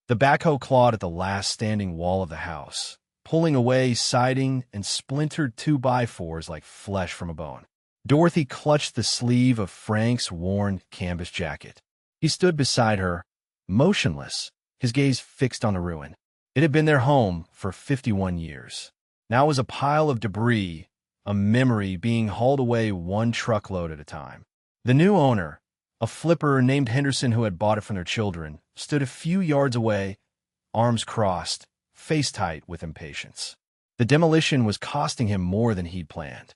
The backhoe clawed at the last standing wall of the house, pulling away siding and splintered 2x4s like flesh from a bone. Dorothy clutched the sleeve of Frank's worn canvas jacket. He stood beside her, motionless, his gaze fixed on the ruin. It had been their home for 51 years. Now it was a pile of debris, a memory being hauled away one truckload at a time. The new owner, a flipper named Henderson who had bought it from their children, stood a few yards away, arms crossed, face tight with impatience. The demolition was costing him more than he'd planned.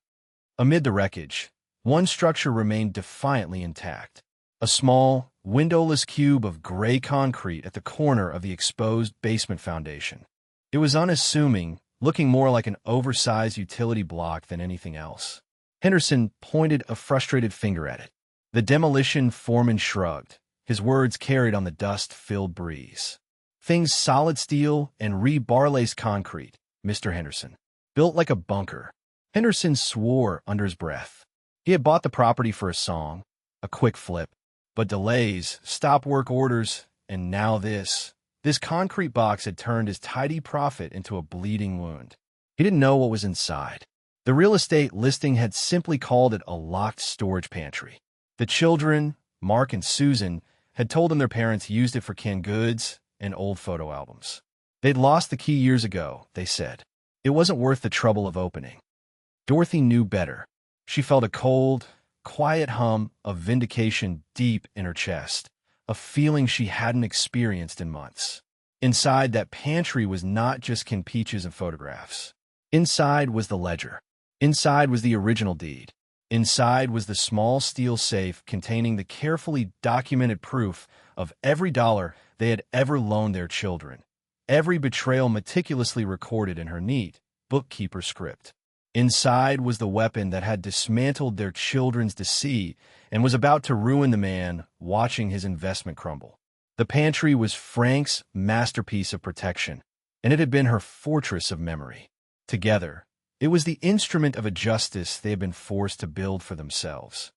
Amid the wreckage, one structure remained defiantly intact. A small, windowless cube of gray concrete at the corner of the exposed basement foundation. It was unassuming, looking more like an oversized utility block than anything else. Henderson pointed a frustrated finger at it. The demolition foreman shrugged, his words carried on the dust-filled breeze. "Things solid steel and rebar-laced concrete, Mr. Henderson. Built like a bunker." Henderson swore under his breath. He had bought the property for a song, a quick flip. But delays, stop work orders, and now this concrete box had turned his tidy profit into a bleeding wound. He didn't know what was inside. The real estate listing had simply called it a locked storage pantry. The children, Mark and Susan, had told him their parents used it for canned goods and old photo albums. They'd lost the key years ago, they said. It wasn't worth the trouble of opening. Dorothy knew better. She felt a cold, quiet hum of vindication deep in her chest, a feeling she hadn't experienced in months. Inside that pantry was not just canned peaches and photographs. Inside was the ledger. Inside was the original deed. Inside was the small steel safe containing the carefully documented proof of every dollar they had ever loaned their children, every betrayal meticulously recorded in her neat bookkeeper script. Inside was the weapon that had dismantled their children's deceit and was about to ruin the man watching his investment crumble. The pantry was Frank's masterpiece of protection, and it had been her fortress of memory. Together, it was the instrument of a justice they had been forced to build for themselves.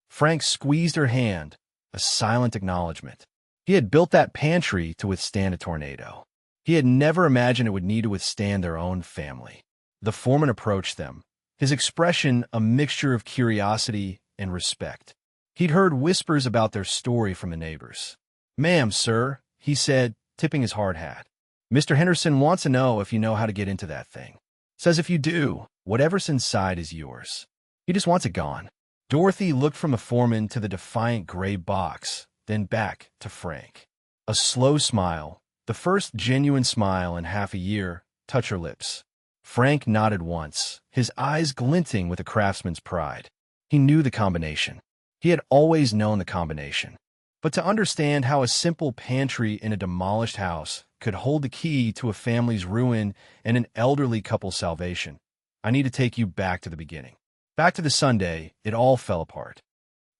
Frank squeezed her hand, a silent acknowledgement. He had built that pantry to withstand a tornado. He had never imagined it would need to withstand their own family. The foreman approached them, his expression a mixture of curiosity and respect. He'd heard whispers about their story from the neighbors. "Ma'am, sir," he said, tipping his hard hat. "Mr. Henderson wants to know if you know how to get into that thing. Says if you do, whatever's inside is yours. He just wants it gone." Dorothy looked from the foreman to the defiant gray box, then back to Frank. A slow smile, the first genuine smile in half a year, touched her lips. Frank nodded once, his eyes glinting with a craftsman's pride. He knew the combination. He had always known the combination. But to understand how a simple pantry in a demolished house could hold the key to a family's ruin and an elderly couple's salvation, I need to take you back to the beginning. Back to the Sunday it all fell apart.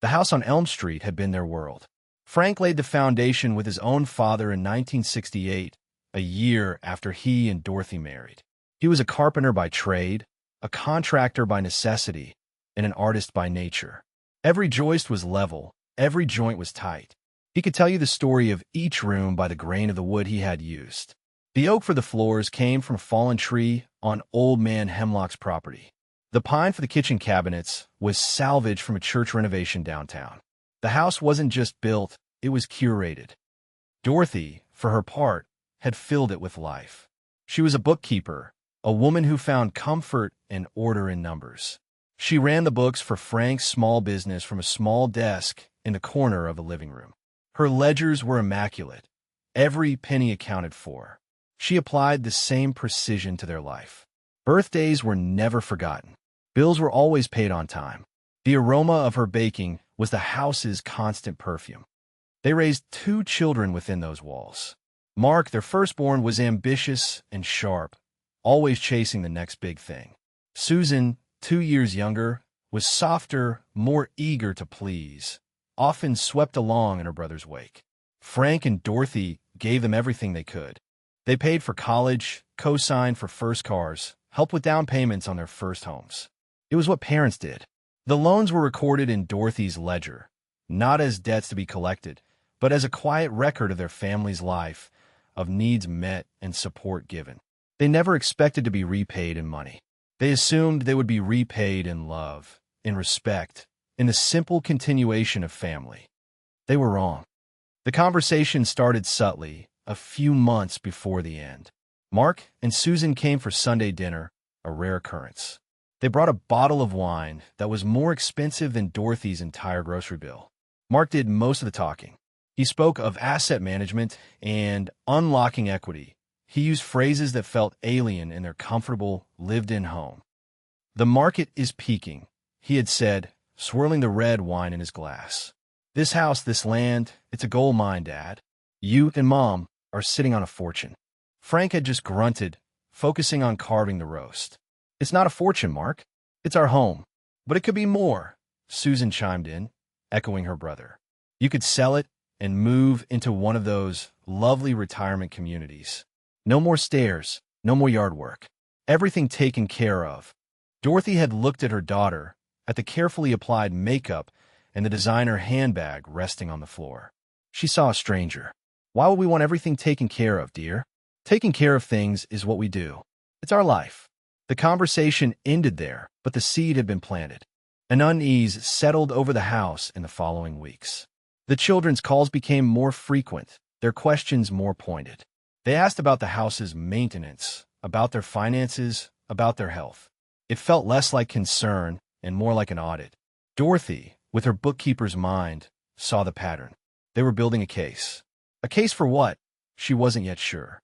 The house on Elm Street had been their world. Frank laid the foundation with his own father in 1968, a year after he and Dorothy married. He was a carpenter by trade, a contractor by necessity, and an artist by nature. Every joist was level, every joint was tight. He could tell you the story of each room by the grain of the wood he had used. The oak for the floors came from a fallen tree on Old Man Hemlock's property. The pine for the kitchen cabinets was salvaged from a church renovation downtown. The house wasn't just built, it was curated. Dorothy, for her part, had filled it with life. She was a bookkeeper, a woman who found comfort and order in numbers. She ran the books for Frank's small business from a small desk in the corner of the living room. Her ledgers were immaculate, every penny accounted for. She applied the same precision to their life. Birthdays were never forgotten. Bills were always paid on time. The aroma of her baking was the house's constant perfume. They raised 2 children within those walls. Mark, their firstborn, was ambitious and sharp, always chasing the next big thing. Susan, 2 years younger, was softer, more eager to please, often swept along in her brother's wake. Frank and Dorothy gave them everything they could. They paid for college, co-signed for first cars, helped with down payments on their first homes. It was what parents did. The loans were recorded in Dorothy's ledger, not as debts to be collected, but as a quiet record of their family's life, of needs met and support given. They never expected to be repaid in money. They assumed they would be repaid in love, in respect, in the simple continuation of family. They were wrong. The conversation started subtly, a few months before the end. Mark and Susan came for Sunday dinner, a rare occurrence. They brought a bottle of wine that was more expensive than Dorothy's entire grocery bill. Mark did most of the talking. He spoke of asset management and unlocking equity. He used phrases that felt alien in their comfortable, lived-in home. "The market is peaking," he had said, swirling the red wine in his glass. "This house, this land, it's a gold mine, Dad. You and Mom are sitting on a fortune." Frank had just grunted, focusing on carving the roast. "It's not a fortune, Mark. It's our home. But it could be more," Susan chimed in, echoing her brother. "You could sell it and move into one of those lovely retirement communities. No more stairs, no more yard work. Everything taken care of." Dorothy had looked at her daughter, at the carefully applied makeup and the designer handbag resting on the floor. She saw a stranger. "Why would we want everything taken care of, dear? Taking care of things is what we do. It's our life." The conversation ended there, but the seed had been planted. An unease settled over the house in the following weeks. The children's calls became more frequent, their questions more pointed. They asked about the house's maintenance, about their finances, about their health. It felt less like concern and more like an audit. Dorothy, with her bookkeeper's mind, saw the pattern. They were building a case. A case for what? She wasn't yet sure.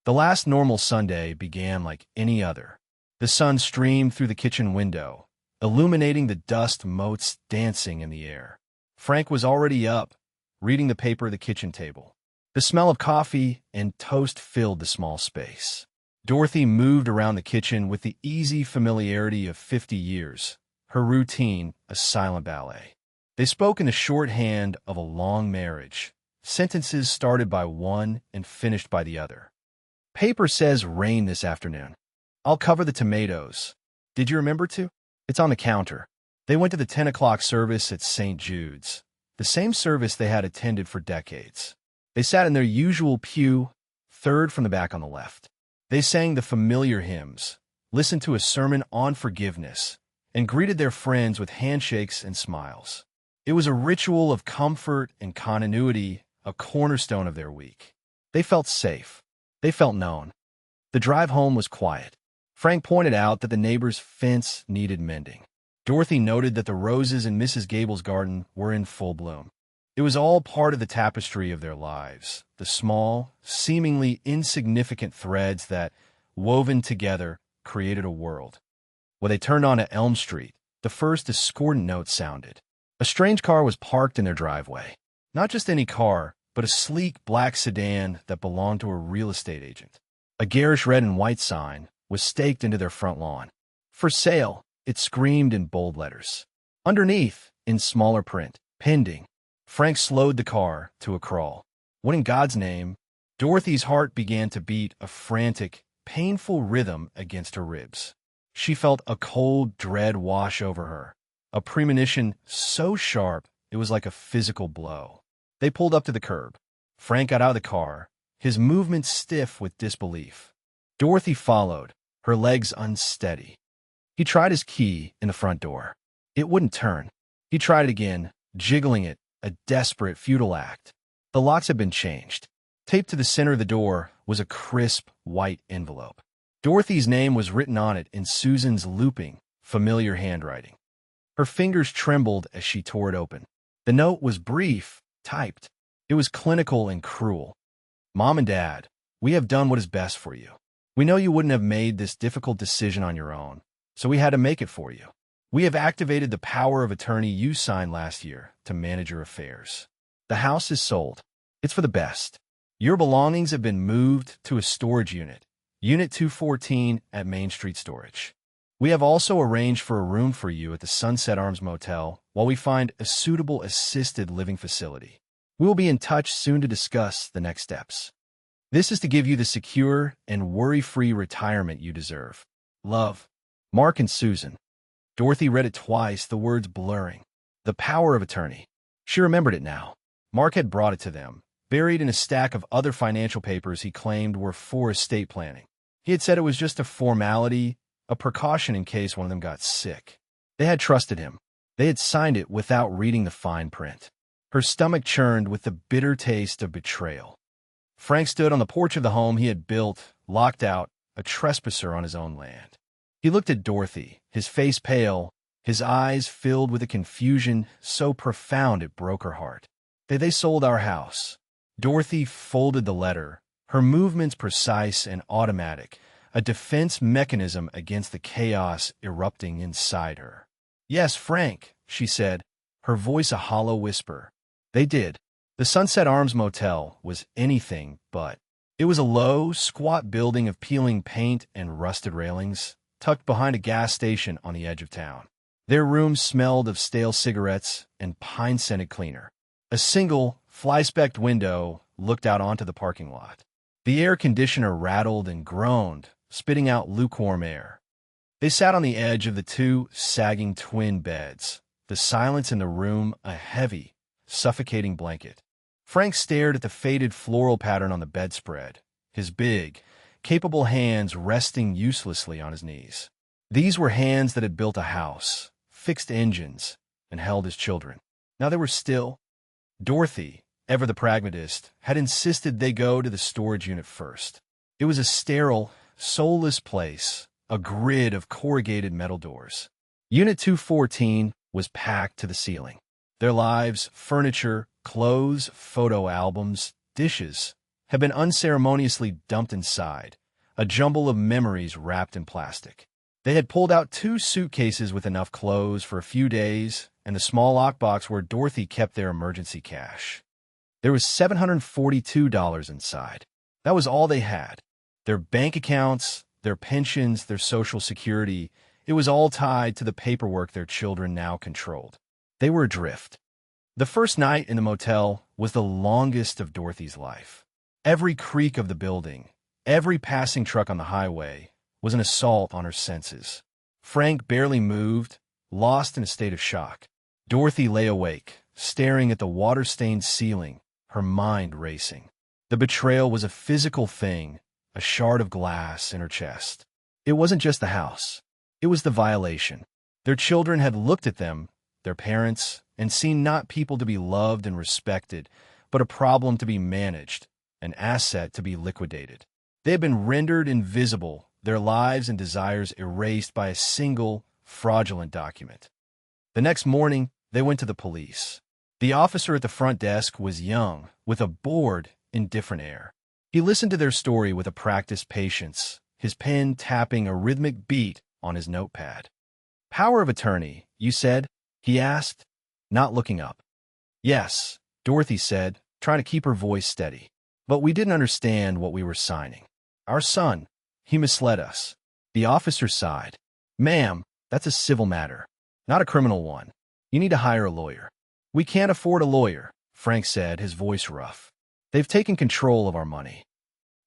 The last normal Sunday began like any other. The sun streamed through the kitchen window, illuminating the dust motes dancing in the air. Frank was already up, reading the paper at the kitchen table. The smell of coffee and toast filled the small space. Dorothy moved around the kitchen with the easy familiarity of 50 years, her routine a silent ballet. They spoke in the shorthand of a long marriage, sentences started by one and finished by the other. "Paper says rain this afternoon. I'll cover the tomatoes. Did you remember to? It's on the counter." They went to the 10 o'clock service at St. Jude's, the same service they had attended for decades. They sat in their usual pew, third from the back on the left. They sang the familiar hymns, listened to a sermon on forgiveness, and greeted their friends with handshakes and smiles. It was a ritual of comfort and continuity, a cornerstone of their week. They felt safe. They felt known. The drive home was quiet. Frank pointed out that the neighbor's fence needed mending. Dorothy noted that the roses in Mrs. Gable's garden were in full bloom. It was all part of the tapestry of their lives, the small, seemingly insignificant threads that, woven together, created a world. When they turned onto Elm Street, the first discordant note sounded. A strange car was parked in their driveway. Not just any car, but a sleek black sedan that belonged to a real estate agent. A garish red and white sign was staked into their front lawn. "For sale," it screamed in bold letters. Underneath, in smaller print, "Pending." Frank slowed the car to a crawl. What in God's name? Dorothy's heart began to beat a frantic, painful rhythm against her ribs. She felt a cold dread wash over her, a premonition so sharp it was like a physical blow. They pulled up to the curb. Frank got out of the car, his movements stiff with disbelief. Dorothy followed, her legs unsteady. He tried his key in the front door. It wouldn't turn. He tried it again, jiggling it, a desperate, futile act. The locks had been changed. Taped to the center of the door was a crisp, white envelope. Dorothy's name was written on it in Susan's looping, familiar handwriting. Her fingers trembled as she tore it open. The note was brief, typed. It was clinical and cruel. "Mom and Dad, we have done what is best for you. We know you wouldn't have made this difficult decision on your own, so we had to make it for you. We have activated the power of attorney you signed last year to manage your affairs. The house is sold. It's for the best. Your belongings have been moved to a storage unit, Unit 214 at Main Street Storage. We have also arranged for a room for you at the Sunset Arms Motel while we find a suitable assisted living facility. We will be in touch soon to discuss the next steps. This is to give you the secure and worry-free retirement you deserve. Love, Mark and Susan." Dorothy read it twice, the words blurring. The power of attorney. She remembered it now. Mark had brought it to them, buried in a stack of other financial papers he claimed were for estate planning. He had said it was just a formality, a precaution in case one of them got sick. They had trusted him. They had signed it without reading the fine print. Her stomach churned with the bitter taste of betrayal. Frank stood on the porch of the home he had built, locked out, a trespasser on his own land. He looked at Dorothy, his face pale, his eyes filled with a confusion so profound it broke her heart. They sold our house. Dorothy folded the letter, her movements precise and automatic, a defense mechanism against the chaos erupting inside her. Yes, Frank, she said, her voice a hollow whisper. They did. The Sunset Arms Motel was anything but. It was a low, squat building of peeling paint and rusted railings, tucked behind a gas station on the edge of town. Their rooms smelled of stale cigarettes and pine-scented cleaner. A single, fly-specked window looked out onto the parking lot. The air conditioner rattled and groaned, spitting out lukewarm air. They sat on the edge of the two sagging twin beds, the silence in the room a heavy, suffocating blanket. Frank stared at the faded floral pattern on the bedspread, his big, capable hands resting uselessly on his knees. These were hands that had built a house, fixed engines, and held his children. Now they were still. Dorothy, ever the pragmatist, had insisted they go to the storage unit first. It was a sterile, soulless place, a grid of corrugated metal doors. Unit 214 was packed to the ceiling. Their lives, furniture, clothes, photo albums, dishes, had been unceremoniously dumped inside, a jumble of memories wrapped in plastic. They had pulled out 2 suitcases with enough clothes for a few days and the small lockbox where Dorothy kept their emergency cash. There was $742 inside. That was all they had. Their bank accounts, their pensions, their Social Security, it was all tied to the paperwork their children now controlled. They were adrift. The first night in the motel was the longest of Dorothy's life. Every creak of the building, every passing truck on the highway, was an assault on her senses. Frank barely moved, lost in a state of shock. Dorothy lay awake, staring at the water-stained ceiling, her mind racing. The betrayal was a physical thing, a shard of glass in her chest. It wasn't just the house. It was the violation. Their children had looked at them, their parents, and seen not people to be loved and respected, but a problem to be managed, an asset to be liquidated. They had been rendered invisible, their lives and desires erased by a single, fraudulent document. The next morning, they went to the police. The officer at the front desk was young, with a bored, indifferent air. He listened to their story with a practiced patience, his pen tapping a rhythmic beat on his notepad. "Power of attorney, you said?" he asked, not looking up. "Yes," Dorothy said, trying to keep her voice steady. "But we didn't understand what we were signing. Our son, he misled us." The officer sighed. "Ma'am, that's a civil matter, not a criminal one. You need to hire a lawyer." "We can't afford a lawyer," Frank said, his voice rough. "They've taken control of our money."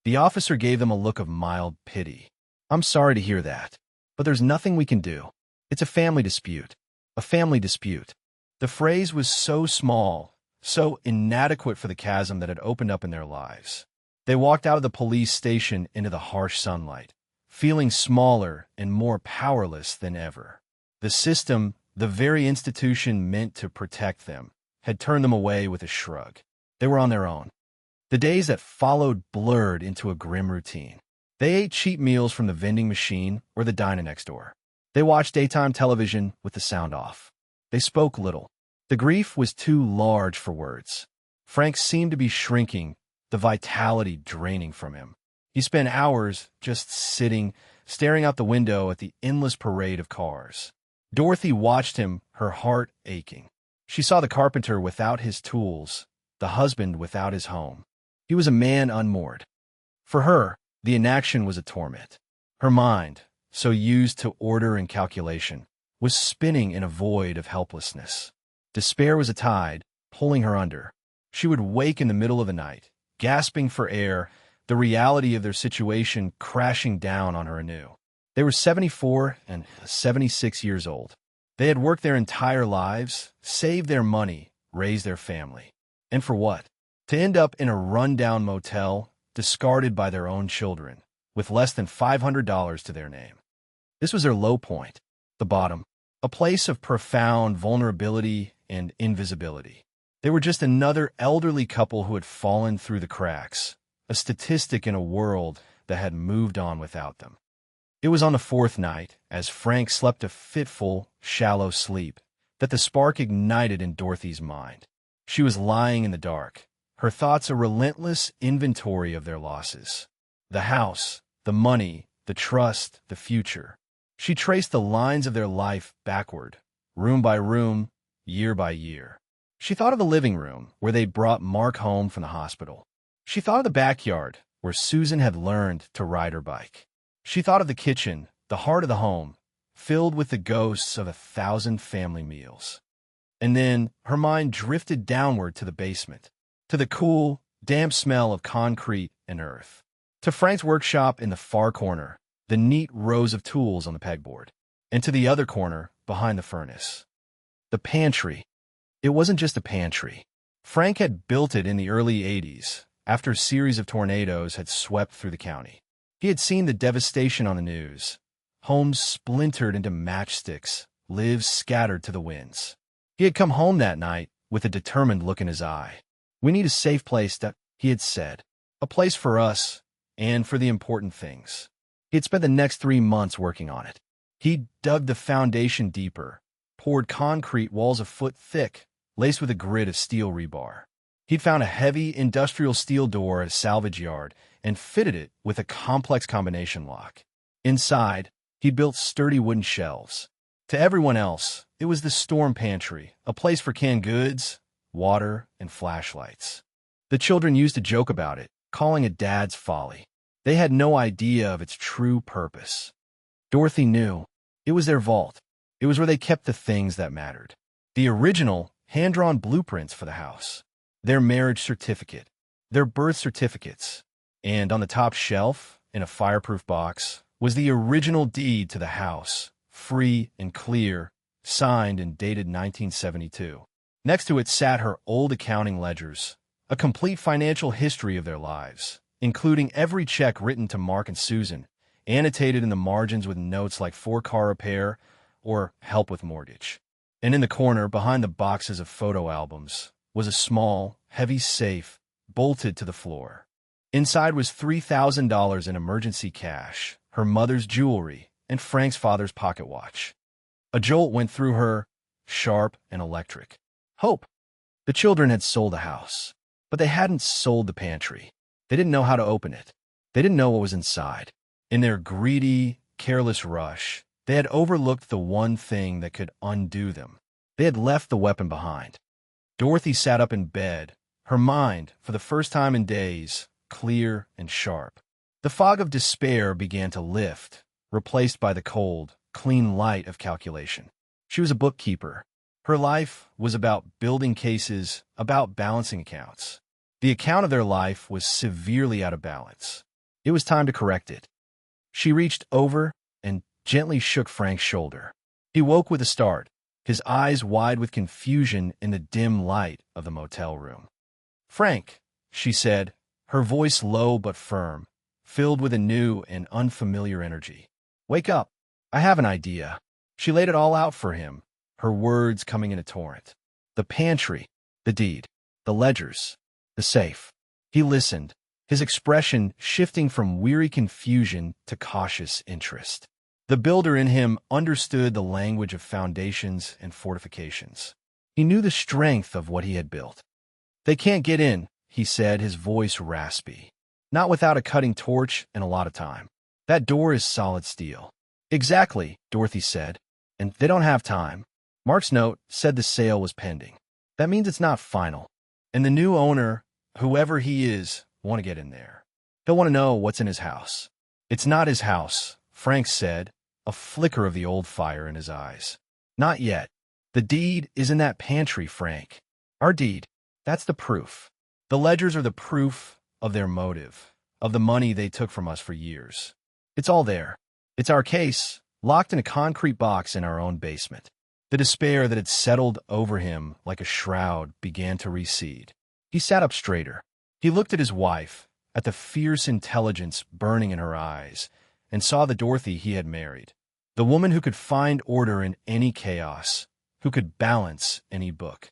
The officer gave them a look of mild pity. "I'm sorry to hear that, but there's nothing we can do. It's a family dispute. A family dispute." The phrase was so small, so inadequate for the chasm that had opened up in their lives. They walked out of the police station into the harsh sunlight, feeling smaller and more powerless than ever. The system, the very institution meant to protect them, had turned them away with a shrug. They were on their own. The days that followed blurred into a grim routine. They ate cheap meals from the vending machine or the diner next door. They watched daytime television with the sound off. They spoke little. The grief was too large for words. Frank seemed to be shrinking, the vitality draining from him. He spent hours just sitting, staring out the window at the endless parade of cars. Dorothy watched him, her heart aching. She saw the carpenter without his tools, the husband without his home. He was a man unmoored. For her, the inaction was a torment. Her mind, so used to order and calculation, was spinning in a void of helplessness. Despair was a tide, pulling her under. She would wake in the middle of the night, gasping for air, the reality of their situation crashing down on her anew. They were 74 and 76 years old. They had worked their entire lives, saved their money, raised their family. And for what? to end up in a rundown motel discarded by their own children, with less than $500 to their name. This was their low point, the bottom, a place of profound vulnerability and invisibility. They were just another elderly couple who had fallen through the cracks, a statistic in a world that had moved on without them. It was on the fourth night, as Frank slept a fitful, shallow sleep, that the spark ignited in Dorothy's mind. She was lying in the dark, her thoughts a relentless inventory of their losses. The house, the money, the trust, the future. She traced the lines of their life backward, room by room, year by year. She thought of the living room, where they'd brought Mark home from the hospital. She thought of the backyard, where Susan had learned to ride her bike. She thought of the kitchen, the heart of the home, filled with the ghosts of 1,000 family meals. And then her mind drifted downward to the basement, to the cool, damp smell of concrete and earth, to Frank's workshop in the far corner, the neat rows of tools on the pegboard, and to the other corner, behind the furnace. The pantry. It wasn't just a pantry. Frank had built it in the early 80s, after a series of tornadoes had swept through the county. He had seen the devastation on the news. Homes splintered into matchsticks, lives scattered to the winds. He had come home that night with a determined look in his eye. "We need a safe place," he had said. "A place for us, and for the important things." He had spent the next 3 months working on it. He dug the foundation deeper, poured concrete walls a foot thick, laced with a grid of steel rebar. He'd found a heavy industrial steel door at a salvage yard and fitted it with a complex combination lock. Inside, he built sturdy wooden shelves. To everyone else, it was the storm pantry, a place for canned goods, water, and flashlights. The children used to joke about it, calling it Dad's folly. They had no idea of its true purpose. Dorothy knew. It was their vault. It was where they kept the things that mattered. The original, hand-drawn blueprints for the house. Their marriage certificate. Their birth certificates. And on the top shelf, in a fireproof box, was the original deed to the house, free and clear, signed and dated 1972. Next to it sat her old accounting ledgers, a complete financial history of their lives, including every check written to Mark and Susan, annotated in the margins with notes like "for-car repair" or "help with mortgage." And in the corner, behind the boxes of photo albums, was a small, heavy safe bolted to the floor. Inside was $3,000 in emergency cash, her mother's jewelry, and Frank's father's pocket watch. A jolt went through her, sharp and electric. Hope. The children had sold the house, but they hadn't sold the pantry. They didn't know how to open it. They didn't know what was inside. In their greedy, careless rush, they had overlooked the one thing that could undo them. They had left the weapon behind. Dorothy sat up in bed, her mind, for the first time in days, clear and sharp. The fog of despair began to lift, replaced by the cold, clean light of calculation. She was a bookkeeper. Her life was about building cases, about balancing accounts. The account of their life was severely out of balance. It was time to correct it. She reached over and gently shook Frank's shoulder. He woke with a start, his eyes wide with confusion in the dim light of the motel room. "Frank," she said, her voice low but firm, filled with a new and unfamiliar energy. "Wake up. I have an idea." She laid it all out for him, her words coming in a torrent. The pantry, the deed, the ledgers, the safe. He listened, his expression shifting from weary confusion to cautious interest. The builder in him understood the language of foundations and fortifications. He knew the strength of what he had built. "They can't get in," he said, his voice raspy. "Not without a cutting torch and a lot of time. That door is solid steel." "Exactly," Dorothy said. "And they don't have time. Mark's note said the sale was pending. That means it's not final. And the new owner, whoever he is, want to get in there. He'll want to know what's in his house." "It's not his house," Frank said, a flicker of the old fire in his eyes. "Not yet. The deed is in that pantry, Frank. Our deed. That's the proof. The ledgers are the proof of their motive, of the money they took from us for years. It's all there. It's our case, locked in a concrete box in our own basement." The despair that had settled over him like a shroud began to recede. He sat up straighter. He looked at his wife, at the fierce intelligence burning in her eyes, and saw the Dorothy he had married. The woman who could find order in any chaos, who could balance any book.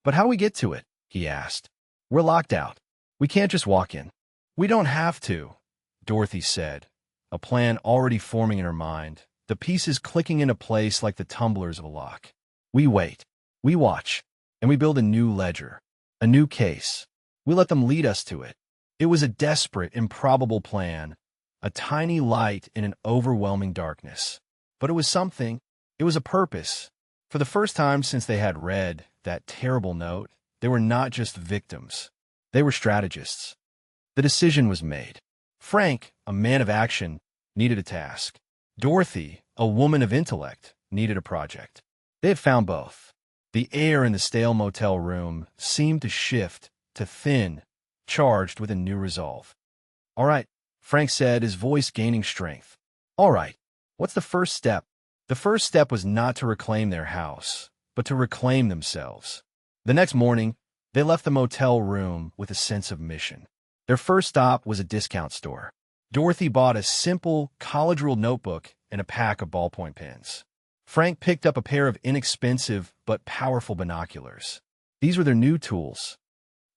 "But how we get to it?" he asked. "We're locked out. We can't just walk in." "We don't have to," Dorothy said, a plan already forming in her mind, the pieces clicking into place like the tumblers of a lock. "We wait. We watch. And we build a new ledger. A new case. We let them lead us to it." It was a desperate, improbable plan, a tiny light in an overwhelming darkness. But it was something. It was a purpose. For the first time since they had read that terrible note, they were not just victims. They were strategists. The decision was made. Frank, a man of action, needed a task. Dorothy, a woman of intellect, needed a project. They had found both. The air in the stale motel room seemed to shift, to thin, charged with a new resolve. "All right," Frank said, his voice gaining strength. "All right. What's the first step?" The first step was not to reclaim their house, but to reclaim themselves. The next morning, they left the motel room with a sense of mission. Their first stop was a discount store. Dorothy bought a simple, college-ruled notebook and a pack of ballpoint pens. Frank picked up a pair of inexpensive but powerful binoculars. These were their new tools.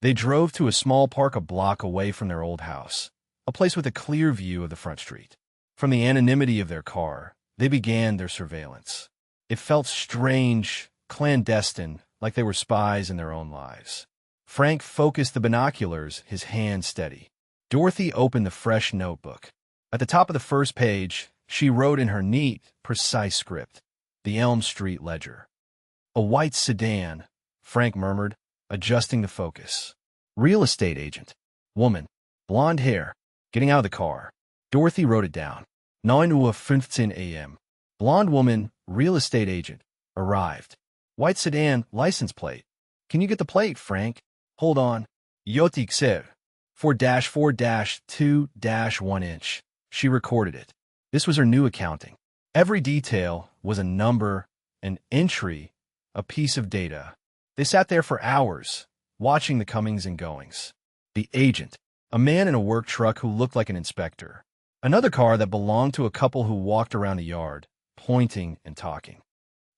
They drove to a small park a block away from their old house, a place with a clear view of the front street. From the anonymity of their car, they began their surveillance. It felt strange, clandestine, like they were spies in their own lives. Frank focused the binoculars, his hand steady. Dorothy opened the fresh notebook. At the top of the first page, she wrote in her neat, precise script, "The Elm Street Ledger." "A white sedan," Frank murmured, adjusting the focus. "Real estate agent. Woman. Blonde hair. Getting out of the car." Dorothy wrote it down. 9:15 a.m. Blonde woman, real estate agent, arrived. White sedan, license plate. "Can you get the plate, Frank?" "Hold on." "Yotik ser. 4-4-2-1 inch." She recorded it. This was her new accounting. Every detail was a number, an entry, a piece of data. They sat there for hours, watching the comings and goings. The agent, a man in a work truck who looked like an inspector. Another car that belonged to a couple who walked around the yard, pointing and talking.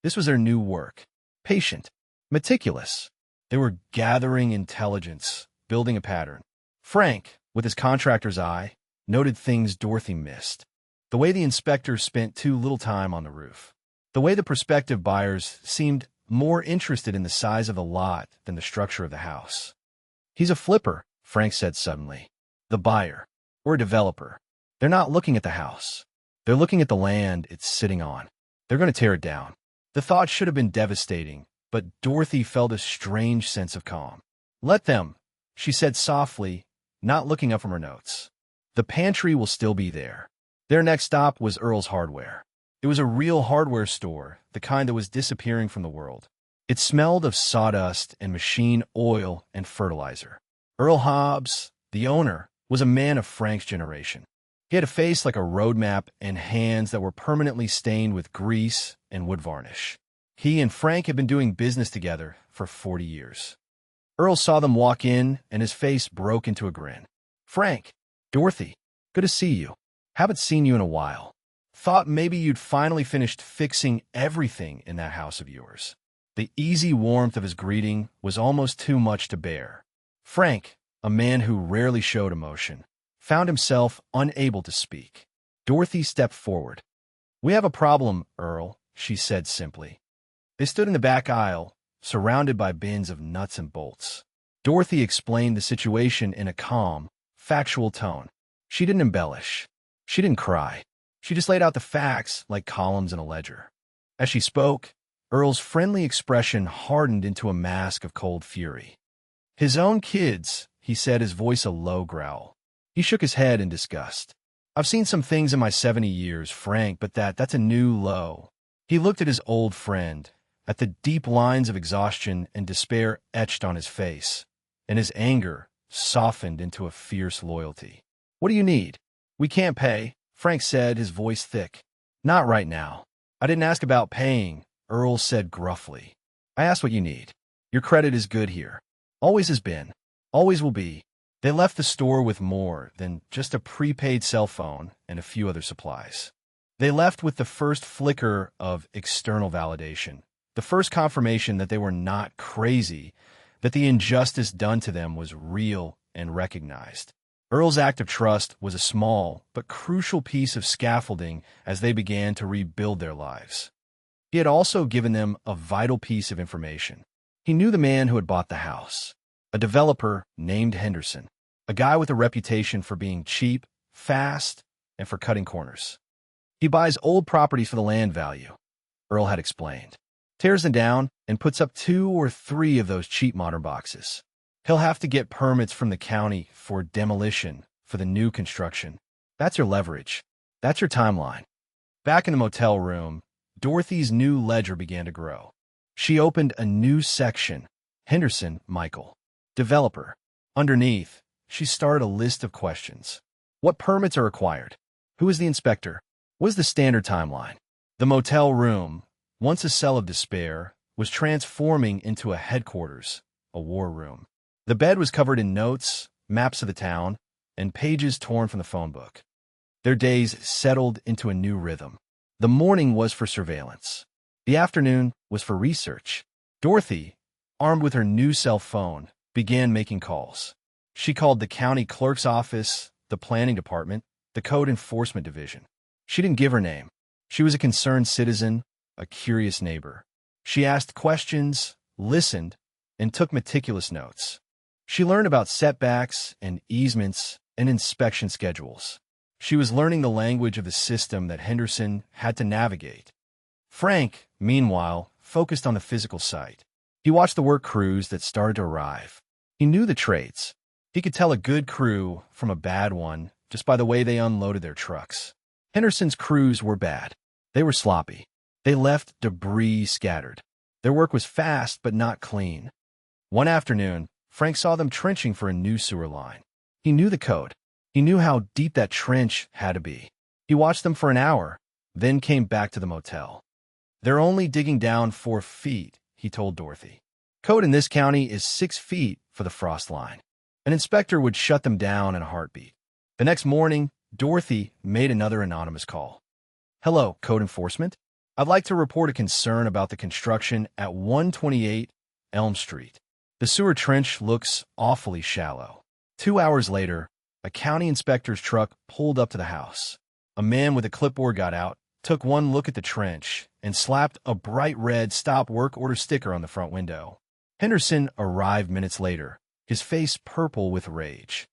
This was their new work. Patient, meticulous. They were gathering intelligence, building a pattern. Frank, with his contractor's eye, noted things Dorothy missed. The way the inspector spent too little time on the roof. The way the prospective buyers seemed more interested in the size of the lot than the structure of the house. "He's a flipper," Frank said suddenly. "The buyer, or a developer. They're not looking at the house. They're looking at the land it's sitting on. They're going to tear it down." The thought should have been devastating, but Dorothy felt a strange sense of calm. "Let them," she said softly, not looking up from her notes. "The pantry will still be there." Their next stop was Earl's Hardware. It was a real hardware store, the kind that was disappearing from the world. It smelled of sawdust and machine oil and fertilizer. Earl Hobbs, the owner, was a man of Frank's generation. He had a face like a road map and hands that were permanently stained with grease and wood varnish. He and Frank had been doing business together for 40 years. Earl saw them walk in, and his face broke into a grin. "Frank, Dorothy, good to see you. Haven't seen you in a while. Thought maybe you'd finally finished fixing everything in that house of yours." The easy warmth of his greeting was almost too much to bear. Frank, a man who rarely showed emotion, found himself unable to speak. Dorothy stepped forward. "We have a problem, Earl," she said simply. They stood in the back aisle, surrounded by bins of nuts and bolts. Dorothy explained the situation in a calm, factual tone. She didn't embellish. She didn't cry. She just laid out the facts like columns in a ledger. As she spoke, Earl's friendly expression hardened into a mask of cold fury. "His own kids," he said, his voice a low growl. He shook his head in disgust. "I've seen some things in my 70 years, Frank, but that's a new low." He looked at his old friend, at the deep lines of exhaustion and despair etched on his face, and his anger softened into a fierce loyalty. "What do you need?" "We can't pay," Frank said, his voice thick. "Not right now." "I didn't ask about paying," Earl said gruffly. "I asked what you need. Your credit is good here. Always has been. Always will be. They left the store with more than just a prepaid cell phone and a few other supplies. They left with the first flicker of external validation, the first confirmation that they were not crazy, that the injustice done to them was real and recognized. Earl's act of trust was a small but crucial piece of scaffolding as they began to rebuild their lives. He had also given them a vital piece of information. He knew the man who had bought the house, a developer named Henderson, a guy with a reputation for being cheap, fast, and for cutting corners. He buys old properties for the land value, Earl had explained, tears them down, and puts up 2 or 3 of those cheap modern boxes. He'll have to get permits from the county for demolition for the new construction. That's your leverage. That's your timeline. Back in the motel room, Dorothy's new ledger began to grow. She opened a new section, Henderson, Michael, developer. Underneath, she started a list of questions. What permits are required? Who is the inspector? What is the standard timeline? The motel room, once a cell of despair, was transforming into a headquarters, a war room. The bed was covered in notes, maps of the town, and pages torn from the phone book. Their days settled into a new rhythm. The morning was for surveillance. The afternoon was for research. Dorothy, armed with her new cell phone, began making calls. She called the county clerk's office, the planning department, the code enforcement division. She didn't give her name. She was a concerned citizen, a curious neighbor. She asked questions, listened, and took meticulous notes. She learned about setbacks and easements and inspection schedules. She was learning the language of the system that Henderson had to navigate. Frank, meanwhile, focused on the physical site. He watched the work crews that started to arrive. He knew the trades. He could tell a good crew from a bad one just by the way they unloaded their trucks. Henderson's crews were bad. They were sloppy. They left debris scattered. Their work was fast but not clean. One afternoon, Frank saw them trenching for a new sewer line. He knew the code. He knew how deep that trench had to be. He watched them for an hour, then came back to the motel. They're only digging down 4 feet, he told Dorothy. Code in this county is 6 feet for the frost line. An inspector would shut them down in a heartbeat. The next morning, Dorothy made another anonymous call. Hello, code enforcement. I'd like to report a concern about the construction at 128 Elm Street. The sewer trench looks awfully shallow. 2 hours later, a county inspector's truck pulled up to the house. A man with a clipboard got out, took one look at the trench, and slapped a bright red stop work order sticker on the front window. Henderson arrived minutes later, his face purple with rage.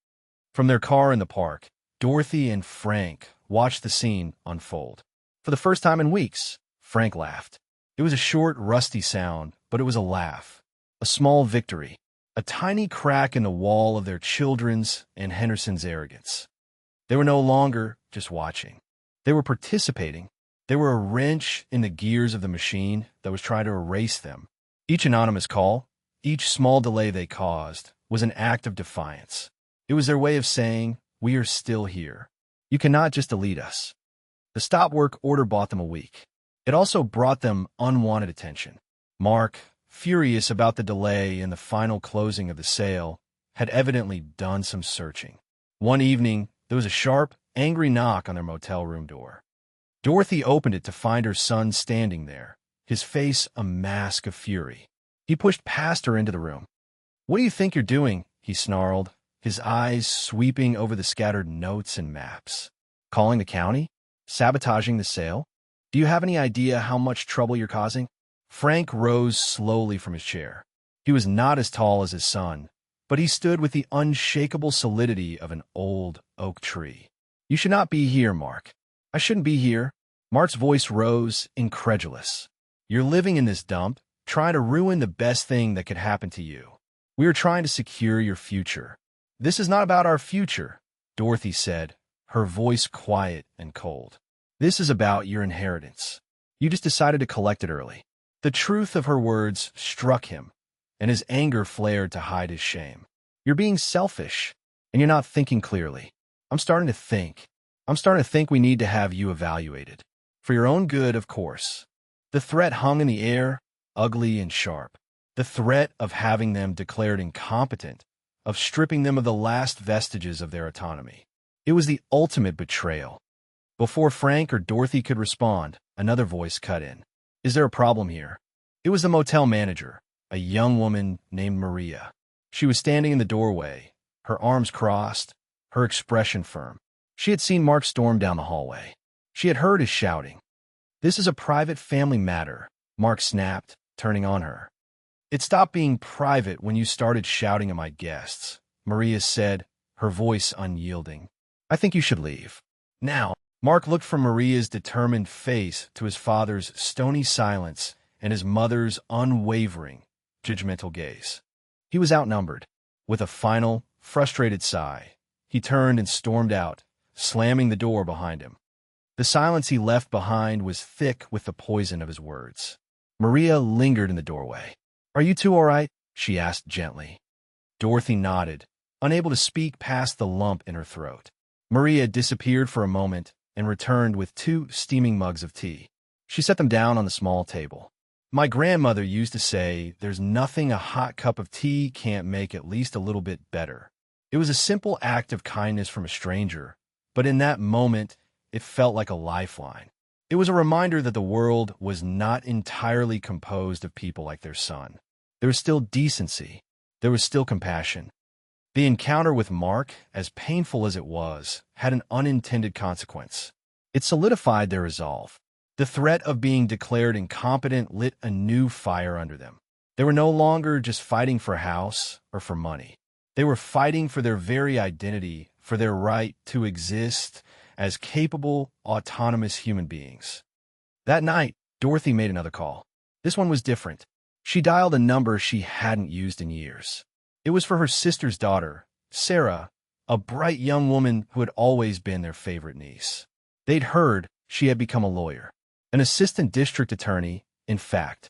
From their car in the park, Dorothy and Frank watched the scene unfold. For the first time in weeks, Frank laughed. It was a short, rusty sound, but it was a laugh. A small victory. A tiny crack in the wall of their children's and Henderson's arrogance. They were no longer just watching. They were participating. They were a wrench in the gears of the machine that was trying to erase them. Each anonymous call, each small delay they caused, was an act of defiance. It was their way of saying, we are still here. You cannot just delete us. The stop work order bought them a week. It also brought them unwanted attention. Mark, furious about the delay in the final closing of the sale, had evidently done some searching. One evening, there was a sharp, angry knock on their motel room door. Dorothy opened it to find her son standing there, his face a mask of fury. He pushed past her into the room. What do you think you're doing? He snarled, his eyes sweeping over the scattered notes and maps. Calling the county? Sabotaging the sale? Do you have any idea how much trouble you're causing? Frank rose slowly from his chair. He was not as tall as his son, but he stood with the unshakable solidity of an old oak tree. You should not be here, Mark. I shouldn't be here. Mark's voice rose, incredulous. You're living in this dump, trying to ruin the best thing that could happen to you. We are trying to secure your future. This is not about our future, Dorothy said, her voice quiet and cold. This is about your inheritance. You just decided to collect it early. The truth of her words struck him, and his anger flared to hide his shame. You're being selfish, and you're not thinking clearly. I'm starting to think we need to have you evaluated. For your own good, of course. The threat hung in the air, ugly and sharp. The threat of having them declared incompetent of stripping them of the last vestiges of their autonomy. It was the ultimate betrayal. Before Frank or Dorothy could respond, another voice cut in. "Is there a problem here?" It was the motel manager, a young woman named Maria. She was standing in the doorway, her arms crossed, her expression firm. She had seen Mark storm down the hallway. She had heard his shouting. "This is a private family matter," Mark snapped, turning on her. "It stopped being private when you started shouting at my guests," Maria said, her voice unyielding. "I think you should leave. Now." Mark looked from Maria's determined face to his father's stony silence and his mother's unwavering, judgmental gaze. He was outnumbered. With a final, frustrated sigh, he turned and stormed out, slamming the door behind him. The silence he left behind was thick with the poison of his words. Maria lingered in the doorway. "Are you two all right?" she asked gently. Dorothy nodded, unable to speak past the lump in her throat. Maria disappeared for a moment and returned with 2 steaming mugs of tea. She set them down on the small table. "My grandmother used to say, there's nothing a hot cup of tea can't make at least a little bit better." It was a simple act of kindness from a stranger, but in that moment, it felt like a lifeline. It was a reminder that the world was not entirely composed of people like their son. There was still decency. There was still compassion. The encounter with Mark, as painful as it was, had an unintended consequence. It solidified their resolve. The threat of being declared incompetent lit a new fire under them. They were no longer just fighting for a house or for money. They were fighting for their very identity, for their right to exist as capable, autonomous human beings. That night, Dorothy made another call. This one was different. She dialed a number she hadn't used in years. It was for her sister's daughter, Sarah, a bright young woman who had always been their favorite niece. They'd heard she had become a lawyer, an assistant district attorney, in fact.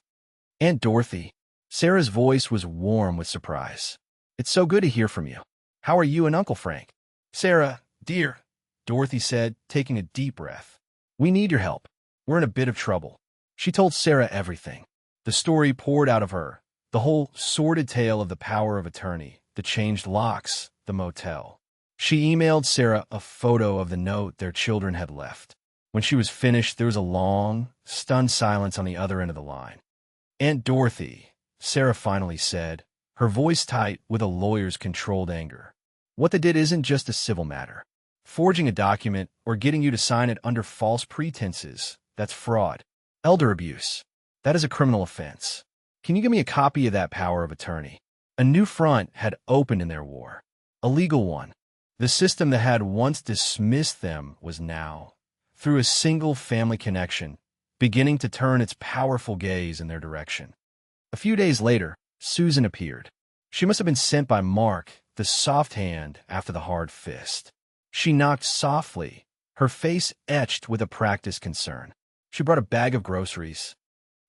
"Aunt Dorothy." Sarah's voice was warm with surprise. "It's so good to hear from you. How are you and Uncle Frank?" "Sarah, dear," Dorothy said, taking a deep breath. "We need your help. We're in a bit of trouble." She told Sarah everything. The story poured out of her, the whole sordid tale of the power of attorney, the changed locks, the motel. She emailed Sarah a photo of the note their children had left. When she was finished, there was a long, stunned silence on the other end of the line. "Aunt Dorothy," Sarah finally said, her voice tight with a lawyer's controlled anger. "What they did isn't just a civil matter. Forging a document or getting you to sign it under false pretenses, that's fraud. Elder abuse, that is a criminal offense. Can you give me a copy of that power of attorney?" A new front had opened in their war, a legal one. The system that had once dismissed them was now, through a single family connection, beginning to turn its powerful gaze in their direction. A few days later, Susan appeared. She must have been sent by Mark, the soft hand after the hard fist. She knocked softly, her face etched with a practiced concern. She brought a bag of groceries.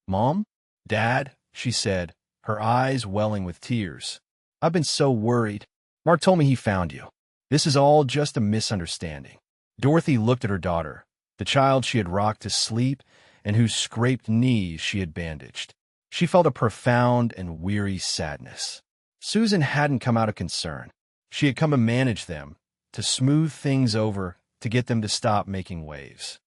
"Mom? Dad?" she said, her eyes welling with tears. "I've been so worried. Mark told me he found you. This is all just a misunderstanding." Dorothy looked at her daughter, the child she had rocked to sleep and whose scraped knees she had bandaged. She felt a profound and weary sadness. Susan hadn't come out of concern. She had come to manage them, to smooth things over, to get them to stop making waves.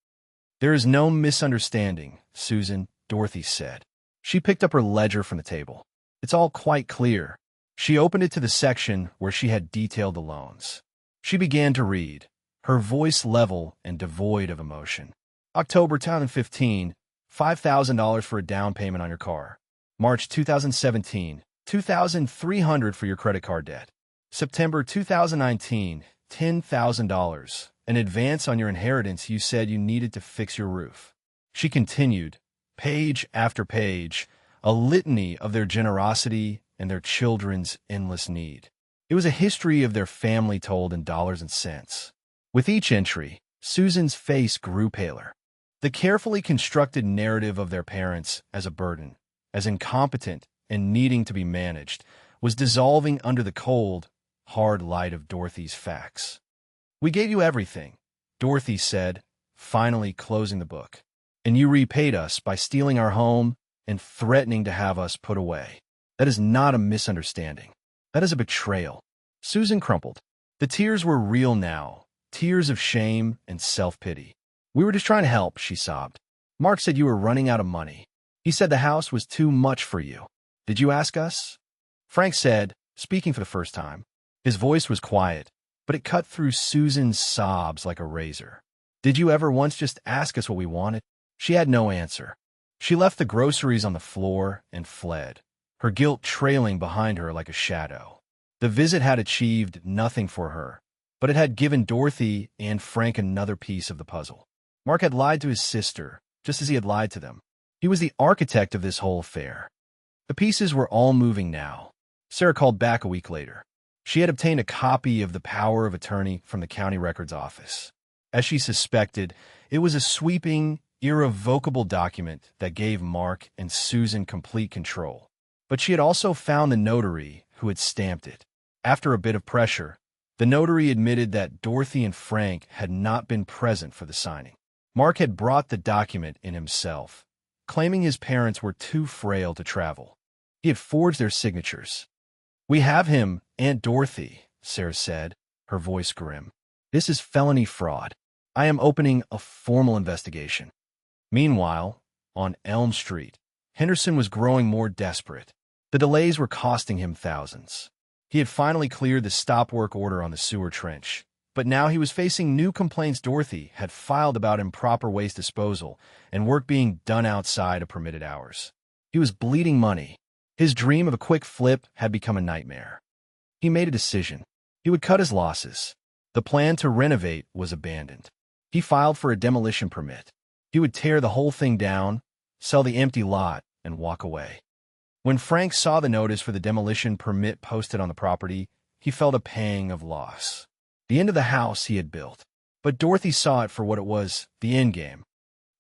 "There is no misunderstanding, Susan," Dorothy said. She picked up her ledger from the table. "It's all quite clear." She opened it to the section where she had detailed the loans. She began to read, her voice level and devoid of emotion. October 2015, $5,000 for a down payment on your car. March 2017, $2,300 for your credit card debt. September 2019, $10,000, an advance on your inheritance you said you needed to fix your roof. She continued, page after page, a litany of their generosity and their children's endless need. It was a history of their family told in dollars and cents. With each entry, Susan's face grew paler. The carefully constructed narrative of their parents as a burden, as incompetent and needing to be managed, was dissolving under the cold, hard light of Dorothy's facts. "We gave you everything," Dorothy said, finally closing the book. "And you repaid us by stealing our home and threatening to have us put away. That is not a misunderstanding. That is a betrayal. Susan crumpled. The tears were real now, tears of shame and self-pity. We were just trying to help, she sobbed. Mark said you were running out of money. He said the house was too much for you. Did you ask us? Frank said, speaking for the first time. His voice was quiet, but it cut through Susan's sobs like a razor. Did you ever once just ask us what we wanted? She had no answer. She left the groceries on the floor and fled, her guilt trailing behind her like a shadow. The visit had achieved nothing for her, but it had given Dorothy and Frank another piece of the puzzle. Mark had lied to his sister, just as he had lied to them. He was the architect of this whole affair. The pieces were all moving now. Sarah called back a week later. She had obtained a copy of the power of attorney from the county records office. As she suspected, it was a sweeping, irrevocable document that gave Mark and Susan complete control. But she had also found the notary who had stamped it. After a bit of pressure, the notary admitted that Dorothy and Frank had not been present for the signing. Mark had brought the document in himself, claiming his parents were too frail to travel. He had forged their signatures. We have him, Aunt Dorothy, Sarah said, her voice grim. This is felony fraud. I am opening a formal investigation. Meanwhile, on Elm Street, Henderson was growing more desperate. The delays were costing him thousands. He had finally cleared the stop work order on the sewer trench, but now he was facing new complaints Dorothy had filed about improper waste disposal and work being done outside of permitted hours. He was bleeding money. His dream of a quick flip had become a nightmare. He made a decision. He would cut his losses. The plan to renovate was abandoned. He filed for a demolition permit. He would tear the whole thing down, sell the empty lot, and walk away. When Frank saw the notice for the demolition permit posted on the property, he felt a pang of loss. The end of the house he had built. But Dorothy saw it for what it was, the endgame.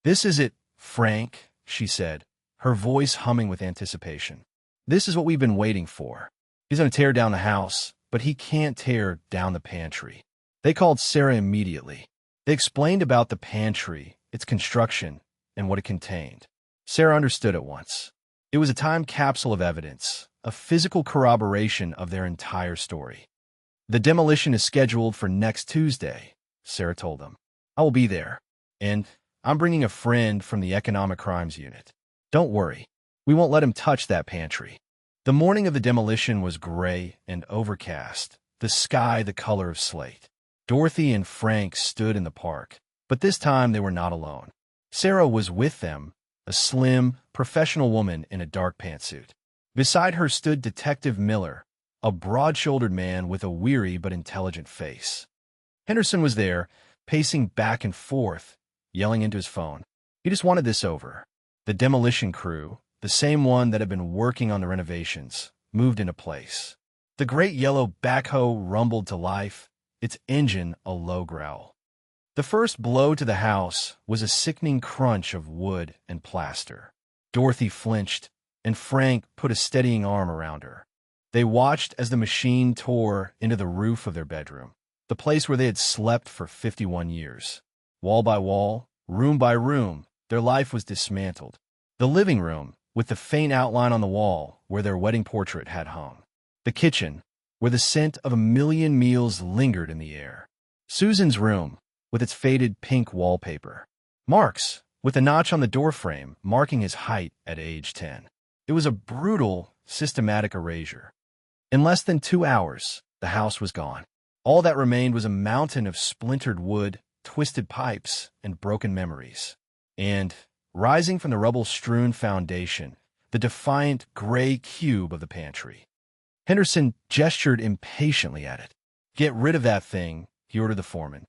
This is it, Frank, she said, her voice humming with anticipation. This is what we've been waiting for. He's going to tear down the house, but he can't tear down the pantry. They called Sarah immediately. They explained about the pantry, its construction, and what it contained. Sarah understood at once. It was a time capsule of evidence, a physical corroboration of their entire story. The demolition is scheduled for next Tuesday, Sarah told them. I will be there, and I'm bringing a friend from the Economic Crimes Unit. Don't worry, we won't let him touch that pantry. The morning of the demolition was gray and overcast, the sky the color of slate. Dorothy and Frank stood in the park, but this time they were not alone. Sarah was with them, a slim, professional woman in a dark pantsuit. Beside her stood Detective Miller, a broad-shouldered man with a weary but intelligent face. Henderson was there, pacing back and forth, yelling into his phone. He just wanted this over. The demolition crew, the same one that had been working on the renovations, moved into place. The great yellow backhoe rumbled to life, its engine a low growl. The first blow to the house was a sickening crunch of wood and plaster. Dorothy flinched, and Frank put a steadying arm around her. They watched as the machine tore into the roof of their bedroom, the place where they had slept for 51 years. Wall by wall, room by room, their life was dismantled. The living room, with the faint outline on the wall where their wedding portrait had hung. The kitchen, where the scent of a million meals lingered in the air. Susan's room, with its faded pink wallpaper. Mark's, with a notch on the doorframe marking his height at age 10. It was a brutal, systematic erasure. In less than 2 hours, the house was gone. All that remained was a mountain of splintered wood, twisted pipes, and broken memories. And, rising from the rubble-strewn foundation, the defiant gray cube of the pantry. Henderson gestured impatiently at it. Get rid of that thing, he ordered the foreman.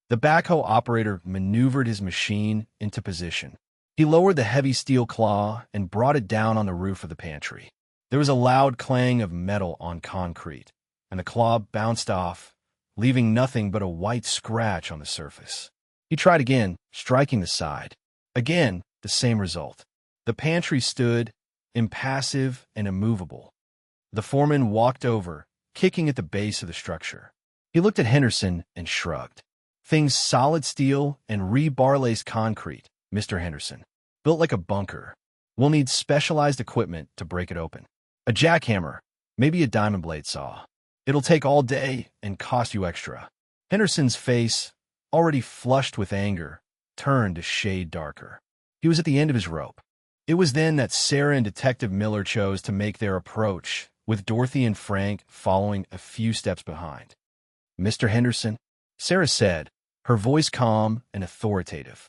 The backhoe operator maneuvered his machine into position. He lowered the heavy steel claw and brought it down on the roof of the pantry. There was a loud clang of metal on concrete, and the claw bounced off, leaving nothing but a white scratch on the surface. He tried again, striking the side. Again, the same result. The pantry stood, impassive and immovable. The foreman walked over, kicking at the base of the structure. He looked at Henderson and shrugged. Things solid steel and rebar-laced concrete, Mr. Henderson. Built like a bunker. We'll need specialized equipment to break it open. A jackhammer, maybe a diamond blade saw. It'll take all day and cost you extra. Henderson's face, already flushed with anger, turned a shade darker. He was at the end of his rope. It was then that Sarah and Detective Miller chose to make their approach, with Dorothy and Frank following a few steps behind. "Mr. Henderson," Sarah said, her voice calm and authoritative.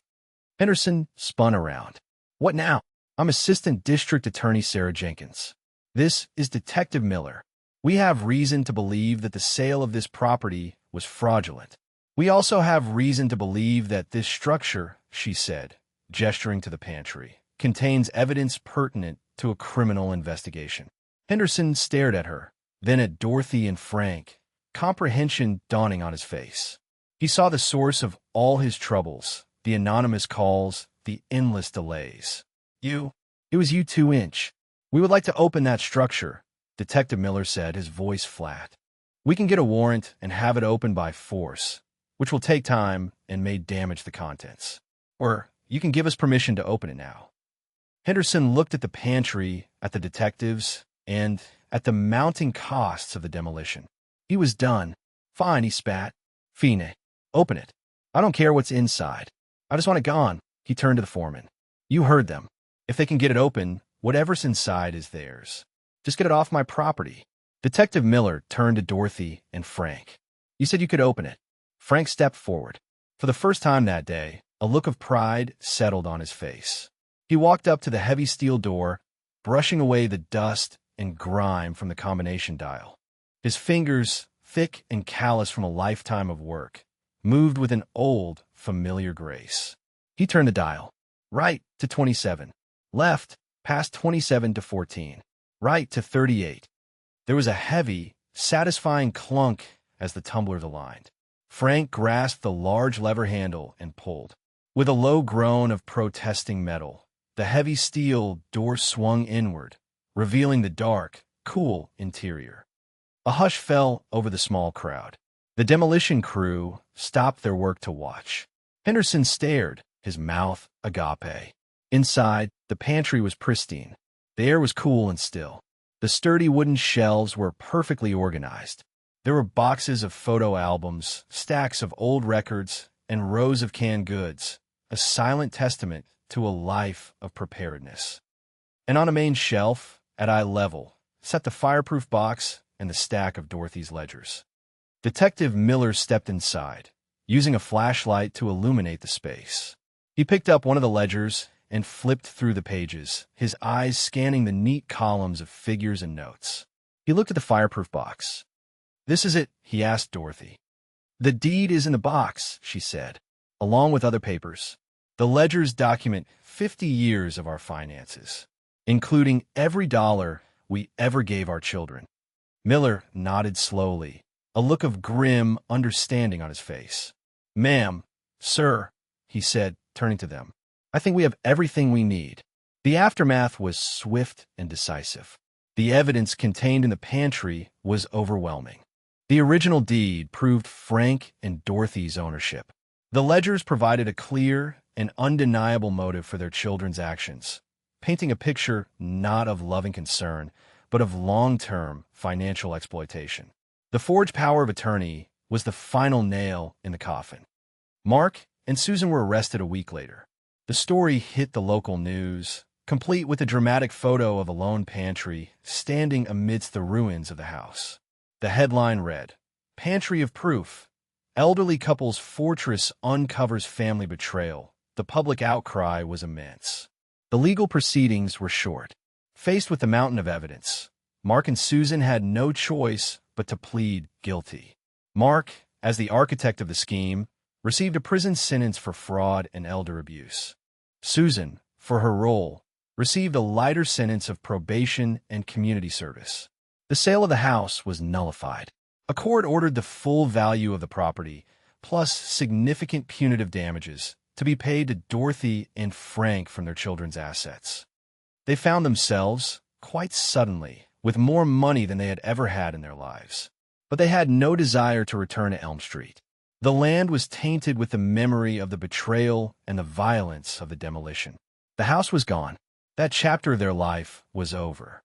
Henderson spun around. "What now?" "I'm Assistant District Attorney Sarah Jenkins. This is Detective Miller. We have reason to believe that the sale of this property was fraudulent. We also have reason to believe that this structure," she said, gesturing to the pantry, "contains evidence pertinent to a criminal investigation." Henderson stared at her, then at Dorothy and Frank, comprehension dawning on his face. He saw the source of all his troubles, the anonymous calls, the endless delays. It was you 2-inch. We would like to open that structure," Detective Miller said, his voice flat. "We can get a warrant and have it opened by force, which will take time and may damage the contents. Or you can give us permission to open it now." Henderson looked at the pantry, at the detectives, and at the mounting costs of the demolition. He was done. "Fine," he spat. "Fine. Open it. I don't care what's inside. I just want it gone." He turned to the foreman. "You heard them. If they can get it open, whatever's inside is theirs. Just get it off my property." Detective Miller turned to Dorothy and Frank. "You said you could open it." Frank stepped forward. For the first time that day, a look of pride settled on his face. He walked up to the heavy steel door, brushing away the dust and grime from the combination dial. His fingers, thick and callous from a lifetime of work, moved with an old, familiar grace. He turned the dial. Right to 27. Left, past 27 to 14. Right to 38. There was a heavy, satisfying clunk as the tumbler aligned. Frank grasped the large lever handle and pulled. With a low groan of protesting metal, the heavy steel door swung inward, revealing the dark, cool interior. A hush fell over the small crowd. The demolition crew stopped their work to watch. Henderson stared, his mouth agape. Inside, the pantry was pristine. The air was cool and still. The sturdy wooden shelves were perfectly organized. There were boxes of photo albums, stacks of old records, and rows of canned goods, a silent testament to a life of preparedness. And on a main shelf, at eye level, sat the fireproof box and the stack of Dorothy's ledgers. Detective Miller stepped inside, using a flashlight to illuminate the space. He picked up one of the ledgers and flipped through the pages, his eyes scanning the neat columns of figures and notes. He looked at the fireproof box. "This is it?" he asked Dorothy. "The deed is in the box," she said, along with other papers. "The ledgers document 50 years of our finances, including every dollar we ever gave our children." Miller nodded slowly, a look of grim understanding on his face. "Ma'am, sir," he said, turning to them, "I think we have everything we need." The aftermath was swift and decisive. The evidence contained in the pantry was overwhelming. The original deed proved Frank and Dorothy's ownership. The ledgers provided a clear and undeniable motive for their children's actions, painting a picture not of loving concern, but of long-term financial exploitation. The forged power of attorney was the final nail in the coffin. Mark and Susan were arrested a week later. The story hit the local news, complete with a dramatic photo of a lone pantry standing amidst the ruins of the house. The headline read, "Pantry of Proof. Elderly couple's fortress uncovers family betrayal." The public outcry was immense. The legal proceedings were short. Faced with the mountain of evidence, Mark and Susan had no choice but to plead guilty. Mark, as the architect of the scheme, received a prison sentence for fraud and elder abuse. Susan, for her role, received a lighter sentence of probation and community service. The sale of the house was nullified. A court ordered the full value of the property, plus significant punitive damages, to be paid to Dorothy and Frank from their children's assets. They found themselves, quite suddenly, with more money than they had ever had in their lives. But they had no desire to return to Elm Street. The land was tainted with the memory of the betrayal and the violence of the demolition. The house was gone. That chapter of their life was over.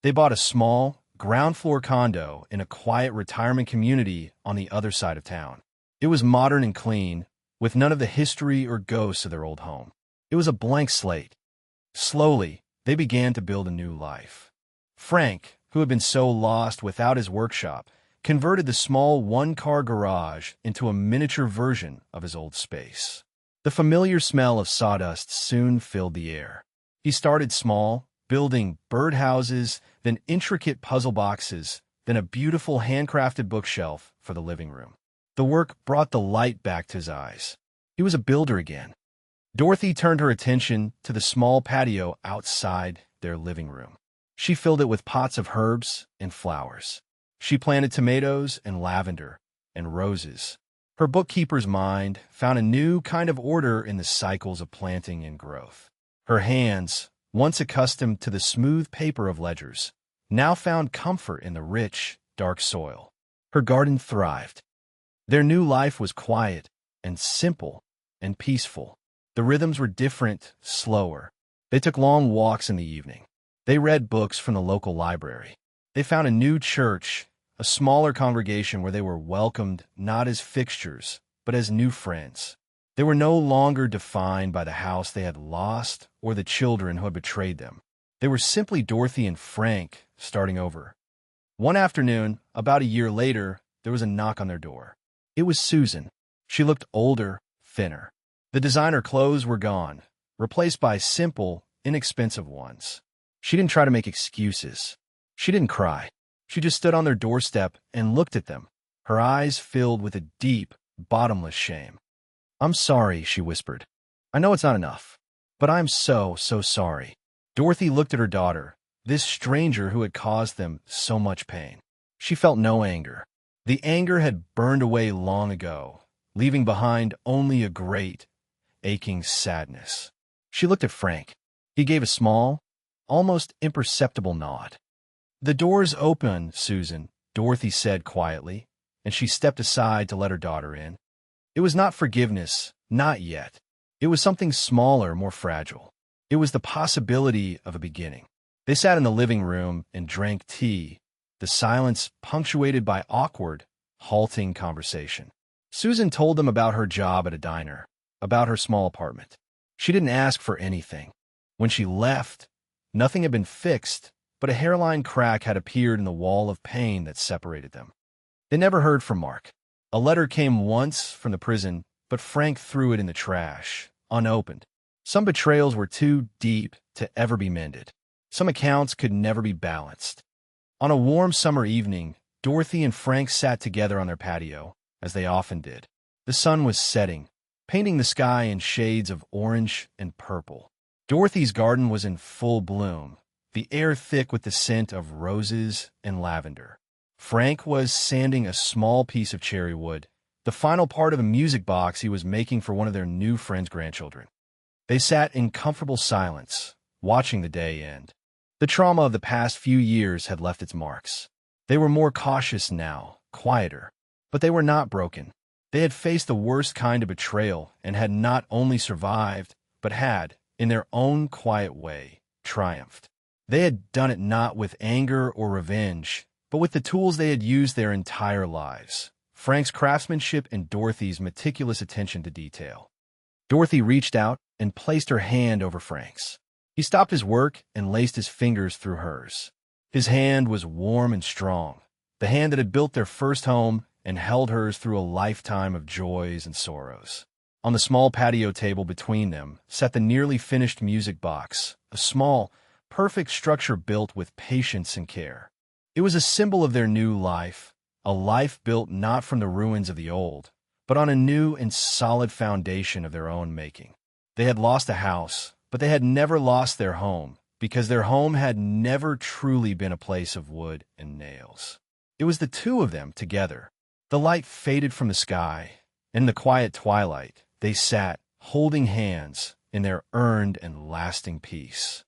They bought a small, ground-floor condo in a quiet retirement community on the other side of town. It was modern and clean, with none of the history or ghosts of their old home. It was a blank slate. Slowly, they began to build a new life. Frank, who had been so lost without his workshop, converted the small one-car garage into a miniature version of his old space. The familiar smell of sawdust soon filled the air. He started small, building birdhouses, then intricate puzzle boxes, then a beautiful handcrafted bookshelf for the living room. The work brought the light back to his eyes. He was a builder again. Dorothy turned her attention to the small patio outside their living room. She filled it with pots of herbs and flowers. She planted tomatoes and lavender and roses. Her bookkeeper's mind found a new kind of order in the cycles of planting and growth. Her hands, once accustomed to the smooth paper of ledgers, now found comfort in the rich, dark soil. Her garden thrived. Their new life was quiet and simple and peaceful. The rhythms were different, slower. They took long walks in the evening. They read books from the local library. They found a new church, a smaller congregation where they were welcomed not as fixtures, but as new friends. They were no longer defined by the house they had lost or the children who had betrayed them. They were simply Dorothy and Frank starting over. One afternoon, about a year later, there was a knock on their door. It was Susan. She looked older, thinner. The designer clothes were gone, replaced by simple, inexpensive ones. She didn't try to make excuses. She didn't cry. She just stood on their doorstep and looked at them, her eyes filled with a deep, bottomless shame. "I'm sorry," she whispered. "I know it's not enough, but I'm so sorry." Dorothy looked at her daughter, this stranger who had caused them so much pain. She felt no anger. The anger had burned away long ago, leaving behind only a great, aching sadness. She looked at Frank. He gave a small, almost imperceptible nod. "The door's open, Susan," Dorothy said quietly, and she stepped aside to let her daughter in. It was not forgiveness, not yet. It was something smaller, more fragile. It was the possibility of a beginning. They sat in the living room and drank tea, the silence punctuated by awkward, halting conversation. Susan told them about her job at a diner, about her small apartment. She didn't ask for anything. When she left, nothing had been fixed, but a hairline crack had appeared in the wall of pain that separated them. They never heard from Mark. A letter came once from the prison, but Frank threw it in the trash, unopened. Some betrayals were too deep to ever be mended. Some accounts could never be balanced. On a warm summer evening, Dorothy and Frank sat together on their patio, as they often did. The sun was setting, painting the sky in shades of orange and purple. Dorothy's garden was in full bloom, the air thick with the scent of roses and lavender. Frank was sanding a small piece of cherry wood, the final part of a music box he was making for one of their new friend's grandchildren. They sat in comfortable silence, watching the day end. The trauma of the past few years had left its marks. They were more cautious now, quieter. But they were not broken. They had faced the worst kind of betrayal and had not only survived, but had, in their own quiet way, triumphed. They had done it not with anger or revenge, but with the tools they had used their entire lives: Frank's craftsmanship and Dorothy's meticulous attention to detail. Dorothy reached out and placed her hand over Frank's. He stopped his work and laced his fingers through hers. His hand was warm and strong, the hand that had built their first home and held hers through a lifetime of joys and sorrows. On the small patio table between them sat the nearly finished music box, a small, perfect structure built with patience and care. It was a symbol of their new life, a life built not from the ruins of the old, but on a new and solid foundation of their own making. They had lost a house, but they had never lost their home, because their home had never truly been a place of wood and nails. It was the two of them together. The light faded from the sky. In the quiet twilight, they sat, holding hands, in their earned and lasting peace.